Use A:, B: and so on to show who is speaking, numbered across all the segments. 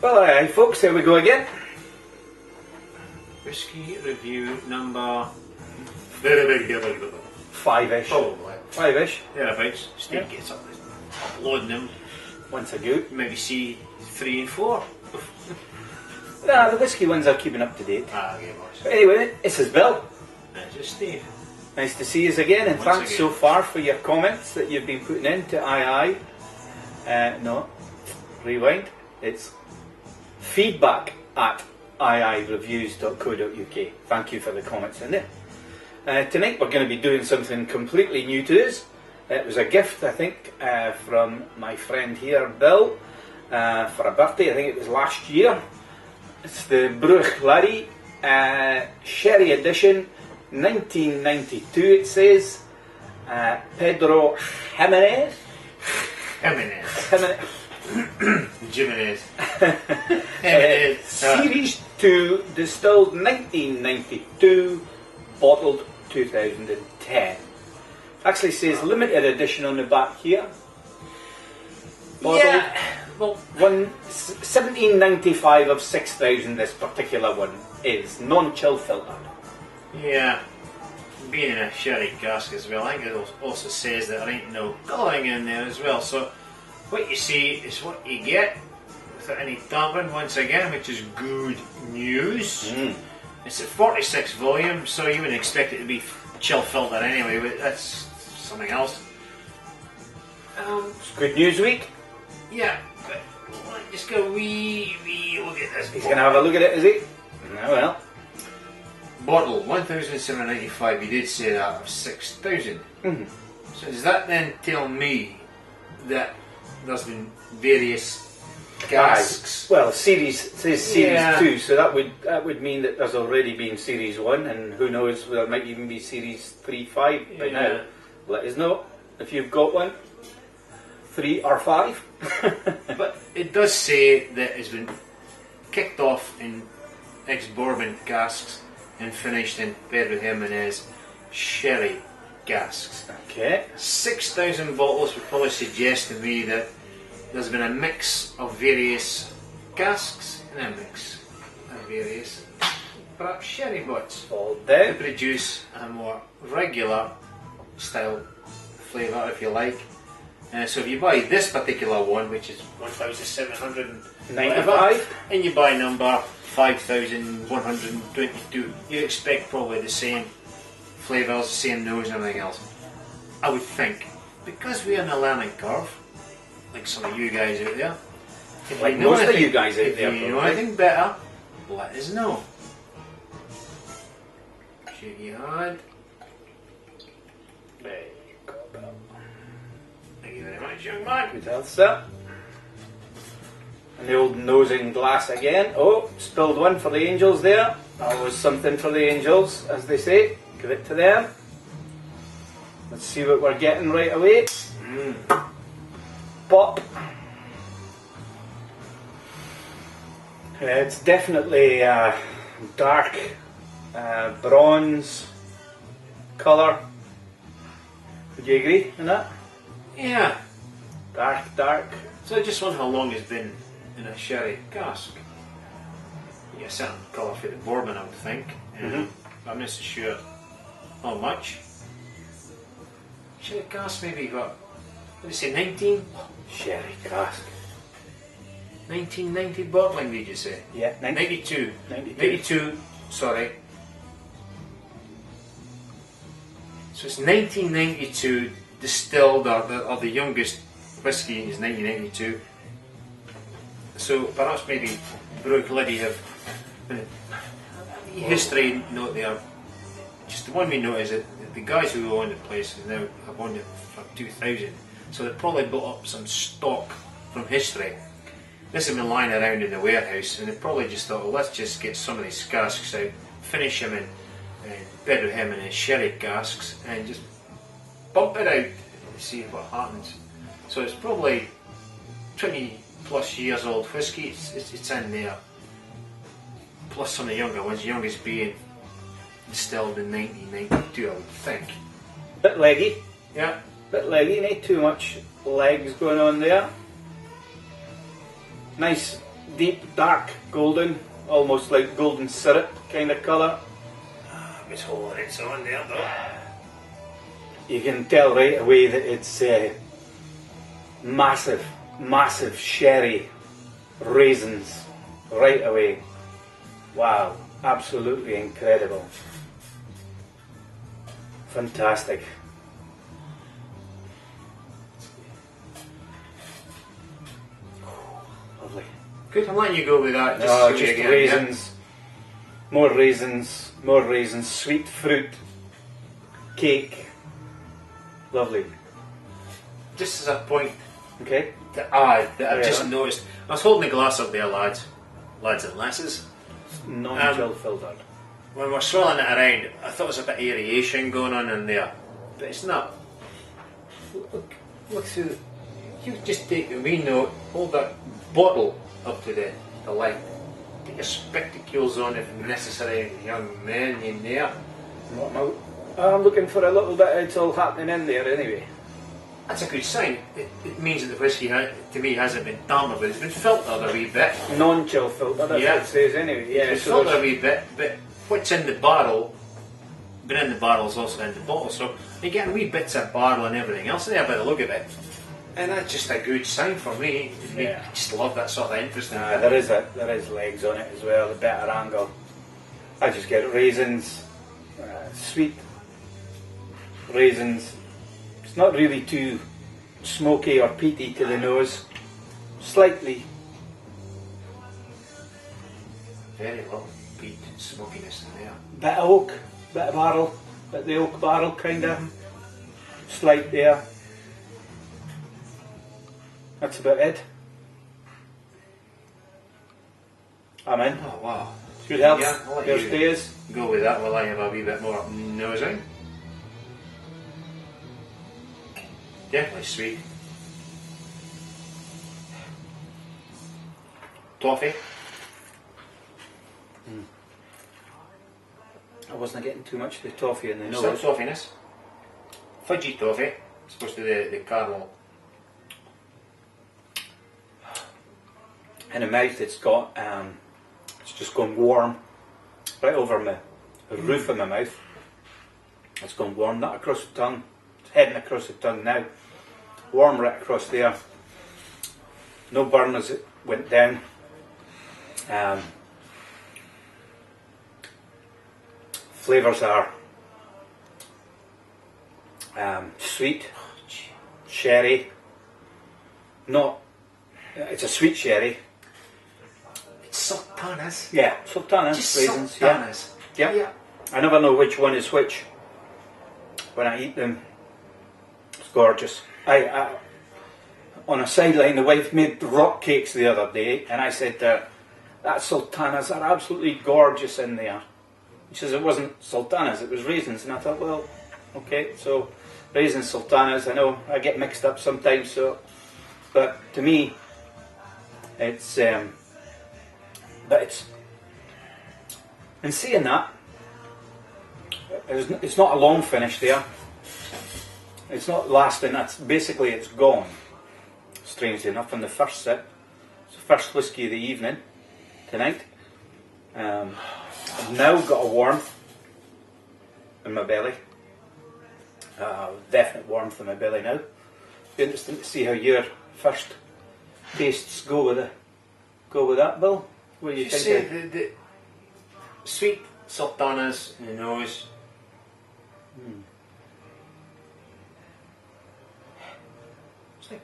A: Well, aye, folks, here we go again.
B: Whisky review number...
A: Five-ish.
B: Probably.
A: Five-ish.
B: Thereabouts. Steve gets up uploading them.
A: Once a go.
B: Maybe see 3 and 4.
A: Nah, the whisky ones are keeping up to date.
B: Okay, boys.
A: But anyway, this is Bill.
B: This is Steve.
A: Nice to see you again, and
B: Once
A: thanks
B: again.
A: so far for your comments that you've been putting in to Ayeaye. No, rewind. It's feedback at Ayeayereviews.co.uk. Thank you for the comments in there. Tonight we're going to be doing something completely new to us. It was a gift, I think, from my friend here, Bill, for a birthday. I think it was last year. It's the Bruichladdich Sherry Edition, 1992 it says. Pedro Ximinez.
B: Ximinez.
A: Series 2, distilled 1992, bottled 2010. Actually says limited edition on the back here. Bottled,
B: Yeah. Well,
A: 1795 of 6,000 this particular one is, non-chill filtered.
B: yeah. Being in a sherry cask as well, I think it also says that there ain't no colouring in there as well. So what you see is what you get without any tampering once again, which is good news. It's at 46 volume, so you wouldn't expect it to be chill filtered anyway, but that's something else.
A: It's good news week.
B: Yeah, but let's just go wee look at this.
A: He's going to have a look at it, is he? Oh well.
B: Bottle 1,795. You did say that of 6,000. So does that then tell me that there's been various casks?
A: Well, series it says series
B: Yeah.
A: 2, so that would mean that there's already been series 1, and who knows, there might even be series 3, 5 by now. Let us know if you've got one, 3 or 5.
B: But it does say that it's been kicked off in ex-bourbon casks and finished in Pedro Ximinez sherry casks.
A: Okay.
B: 6,000 bottles would probably suggest to me that there's been a mix of various casks and a mix of various perhaps sherry bots
A: All
B: to
A: down.
B: produce a more regular style flavour, if you like. So if you buy this particular one, which is 1,795, and you buy number 5,122, you expect probably the same flavours, the same nose and everything else. I would think, because we're on a learning curve, like some of you guys out there, if
A: Like
B: you know
A: most of
B: anything,
A: you guys out
B: if
A: there,
B: you know
A: probably.
B: anything better, let us know. Shake your hand. Thank you very much, young man.
A: Good health, sir. And the old nosing glass again. Oh, spilled one for the angels there. Always something for the angels, as they say. Give it to them. Let's see what we're getting right away. Pop. It's definitely dark bronze colour. Would you agree on that?
B: Yeah.
A: Dark.
B: So I just wonder how long it's been in a sherry cask. Yeah, a certain colour for the bourbon, I would think. I'm not so sure how much. Sherry cask maybe got, what did you say, 19?
A: Sherry cask.
B: 1990 bottling, did you say?
A: Yeah,
B: 92.
A: 92.
B: 92, sorry. So it's 1992 distilled, or the youngest whisky is 1992. So perhaps maybe Bruichladdich have history note there. Just the one we know is that the guys who own the place now have owned it from 2000. So they probably built up some stock from history. This has been lying around in the warehouse, and they probably just thought, well, let's just get some of these casks out, finish them in Pedro Ximinez sherry casks, and just bump it out and see what happens. So it's probably 20 plus years old whisky, it's in there. Plus some of the younger ones, youngest being distilled in 1992, I would think.
A: Bit leggy.
B: Yeah.
A: Bit leggy, not too much legs going on there. Nice deep, dark golden, almost like golden syrup kind of colour.
B: I'm just holding it on there though.
A: You can tell right away that it's massive, massive sherry raisins right away. Wow, absolutely incredible. Fantastic. Lovely.
B: Good, I'm letting you go with that.
A: No,
B: show you
A: just
B: again,
A: raisins, more raisins, more raisins, sweet fruit, cake. Lovely.
B: Just as a point
A: Okay.
B: to add that I've
A: Yeah.
B: just noticed, I was holding a glass up there, lads and lasses.
A: Non-chill filtered.
B: When we're swirling it around, I thought there was a bit of aeration going on in there, but it's not. Look through. You just take the wee note, hold that bottle up to the light. Get your spectacles on if necessary, young man in there.
A: I'm looking for a little bit. It's all happening in there anyway.
B: That's a good sign. It means that the whisky, to me, hasn't been tampered with. It's been filtered a wee bit.
A: Non-chill filter. That's
B: Yeah.
A: what it says anyway. Yeah.
B: It's
A: So
B: filtered a
A: there's-
B: wee bit, but what's in the barrel, been in the barrel is also in the bottle, so you're getting wee bits of barrel and everything else in there by the look of it. And that's just a good sign for me.
A: Yeah.
B: I just love that sort of interest in it.
A: there is legs on it as well. A better angle. I just get raisins, sweet raisins. It's not really too smoky or peaty to the nose. Slightly.
B: Very little peat smokiness in there.
A: Bit of oak, bit of barrel, bit of the oak barrel kind of. Slight there. That's about it. I'm in.
B: Oh wow.
A: Good health.
B: Yeah, I'll let
A: Your
B: you
A: stays.
B: go with that while I have a wee bit more nosing. Definitely sweet. Toffee.
A: I wasn't getting too much of the toffee in the
B: Still
A: nose.
B: toffiness. Fudgy toffee. Supposed to be the caramel.
A: In the mouth, it's got it's just gone warm right over the roof of my mouth. It's gone warm, not across the tongue. It's heading across the tongue now. Warm right across there. No burn as it went down. Flavours are sweet, sherry. Not. It's a sweet sherry.
B: It's sultanas.
A: Yeah, sultanas,
B: Just
A: raisins.
B: sultanas.
A: Yeah. Yeah. I never know which one is which when I eat them. It's gorgeous. I on a sideline, the wife made rock cakes the other day, and I said that sultanas are absolutely gorgeous in there. She says it wasn't sultanas, it was raisins, and I thought, well, okay, so raisins, sultanas. I know I get mixed up sometimes, so but to me, it's but it's in saying that, it's not a long finish there. It's not lasting. That's basically it's gone. Strangely enough, on the first sip, it's the first whisky of the evening tonight. I've now got a warmth in my belly. Definite warmth in my belly now. Be interesting to see how your first tastes go with that, Bill. What do you
B: You
A: think?
B: say the sweet sultanas in the nose. It's like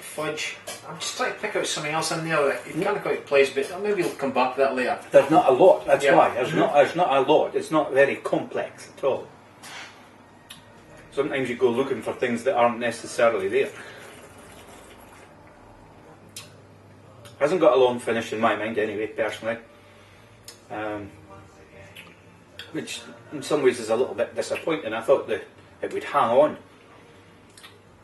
B: fudge. I'm just trying to pick out something else in there that you can't quite place, but maybe we'll come back to that later.
A: There's not a lot. That's
B: Yeah.
A: why there's not a lot. It's not very complex at all. Sometimes you go looking for things that aren't necessarily there. Hasn't got a long finish in my mind anyway, personally. Which in some ways is a little bit disappointing. I thought that it would hang on.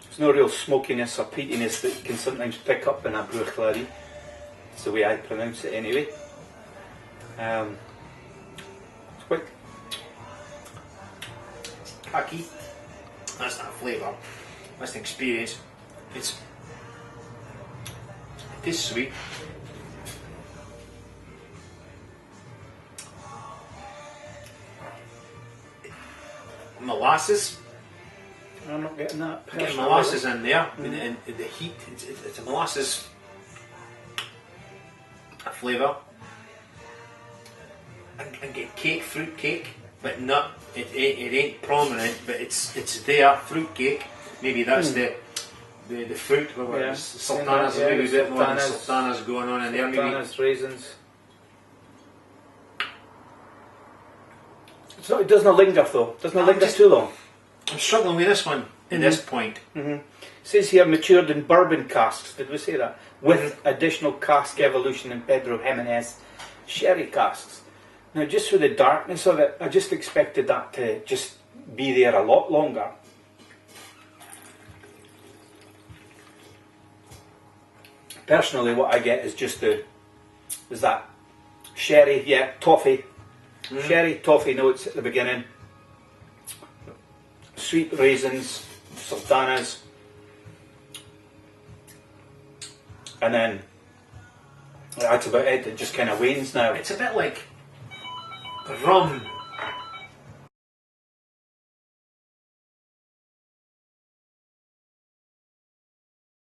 A: There's no real smokiness or peatiness that you can sometimes pick up in a Bruichladdich. That's the way I pronounce it anyway. It's quite
B: Khaki. That's not a flavour. That's an experience. It is sweet. molasses.
A: I'm not getting that.
B: I'm getting molasses in there, and the heat. It's a molasses flavour. I get cake, fruit cake, but not. It ain't prominent, but it's there. Fruit cake. Maybe that's the fruit. Sultanas, maybe a bit more than sultanas going on in there.
A: Sultanas, raisins. So it doesn't linger though. Doesn't linger too long.
B: I'm struggling with this one at this point.
A: It says here matured in bourbon casks. Did we say that? With additional cask evolution in Pedro Ximinez sherry casks. Now, just for the darkness of it, I just expected that to just be there a lot longer. Personally, what I get is just that sherry, toffee. Sherry, toffee notes at the beginning. Sweet raisins, sultanas. And then that's about it. It just kind of wanes now.
B: It's a bit like rum